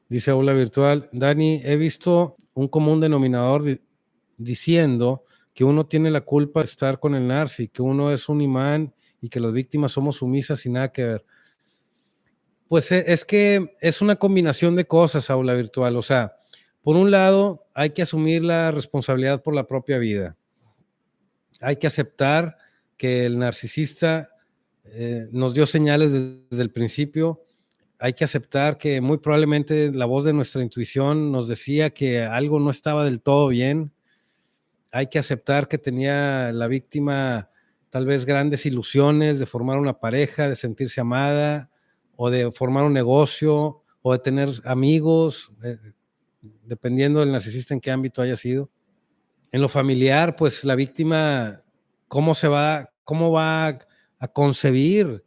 Dice Aula Virtual, Dani, he visto un común denominador diciendo que uno tiene la culpa de estar con el narci, que uno es un imán y que las víctimas somos sumisas y nada que ver. Pues es que es una combinación de cosas, Aula Virtual. O sea, por un lado, hay que asumir la responsabilidad por la propia vida. Hay que aceptar que el narcisista nos dio señales desde el principio. Hay que aceptar que muy probablemente la voz de nuestra intuición nos decía que algo no estaba del todo bien. Hay que aceptar que tenía la víctima tal vez grandes ilusiones de formar una pareja, de sentirse amada, o de formar un negocio, o de tener amigos, dependiendo del narcisista en qué ámbito haya sido. En lo familiar, pues la víctima, cómo va a concebir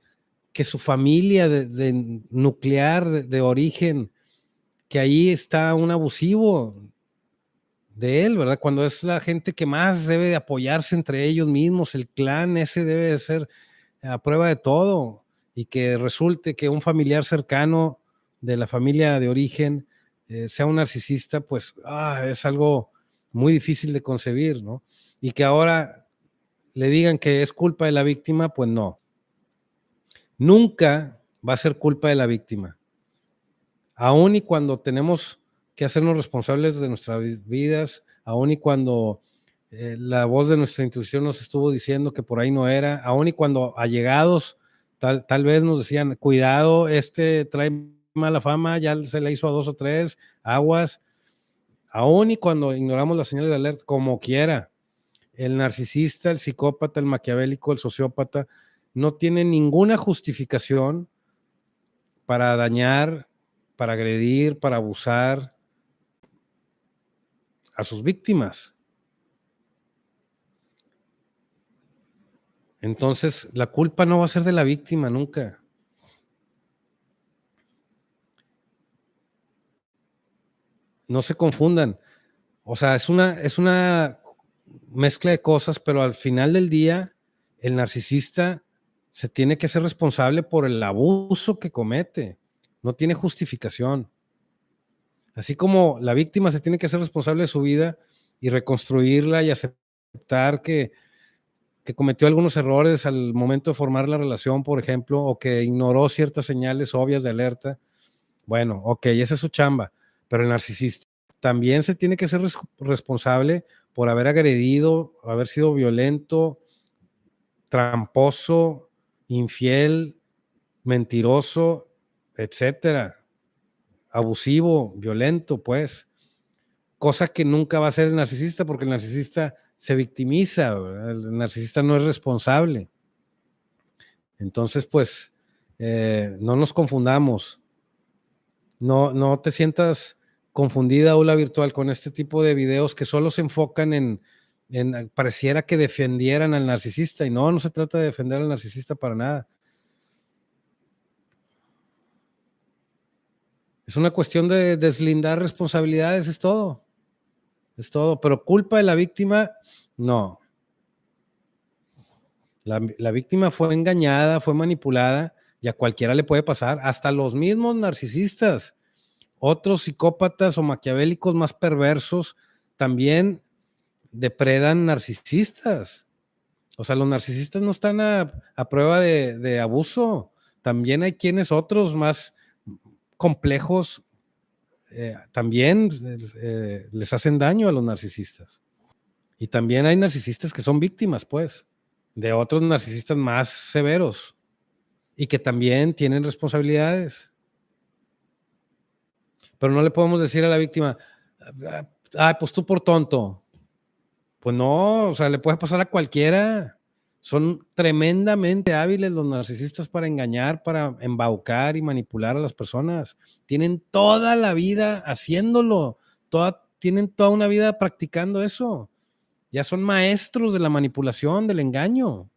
que su familia de nuclear, de origen, que ahí está un abusivo de él, ¿verdad? Cuando es la gente que más debe de apoyarse entre ellos mismos, el clan ese debe de ser a prueba de todo, y que resulte que un familiar cercano de la familia de origen sea un narcisista, pues es algo muy difícil de concebir, ¿no? Y que ahora le digan que es culpa de la víctima, pues no. Nunca va a ser culpa de la víctima. Aún y cuando tenemos que hacernos responsables de nuestras vidas, aún y cuando la voz de nuestra intuición nos estuvo diciendo que por ahí no era, aún y cuando allegados tal vez nos decían, cuidado, trae mala fama, ya se le hizo a 2 o 3, aguas, aún y cuando ignoramos las señales de alerta, como quiera, el narcisista, el psicópata, el maquiavélico, el sociópata, no tiene ninguna justificación para dañar, para agredir, para abusar a sus víctimas. Entonces, la culpa no va a ser de la víctima nunca. No se confundan. O sea, es una mezcla de cosas, pero al final del día, el narcisista se tiene que ser responsable por el abuso que comete. No tiene justificación. Así como la víctima se tiene que ser responsable de su vida y reconstruirla y aceptar que cometió algunos errores al momento de formar la relación, por ejemplo, o que ignoró ciertas señales obvias de alerta. Bueno, ok, esa es su chamba, pero el narcisista también se tiene que ser responsable por haber agredido, haber sido violento, tramposo, infiel, mentiroso, etcétera, abusivo, violento, pues. Cosa que nunca va a ser el narcisista, porque el narcisista se victimiza, ¿verdad? El narcisista no es responsable. Entonces, pues, no nos confundamos. No te sientas confundida, Aula Virtual, con este tipo de videos que solo se enfocan pareciera que defendieran al narcisista, y no se trata de defender al narcisista para nada. Es una cuestión de deslindar responsabilidades, es todo. Es todo, pero culpa de la víctima, no. La víctima fue engañada, fue manipulada, y a cualquiera le puede pasar, hasta los mismos narcisistas. Otros psicópatas o maquiavélicos más perversos también depredan narcisistas. O sea, los narcisistas no están a prueba de abuso. También hay quienes otros más complejos también les hacen daño a los narcisistas. Y también hay narcisistas que son víctimas, pues, de otros narcisistas más severos y que también tienen responsabilidades. Pero no le podemos decir a la víctima, pues tú por tonto. Pues no, o sea, le puede pasar a cualquiera. Son tremendamente hábiles los narcisistas para engañar, para embaucar y manipular a las personas. Tienen toda la vida haciéndolo, tienen toda una vida practicando eso. Ya son maestros de la manipulación, del engaño.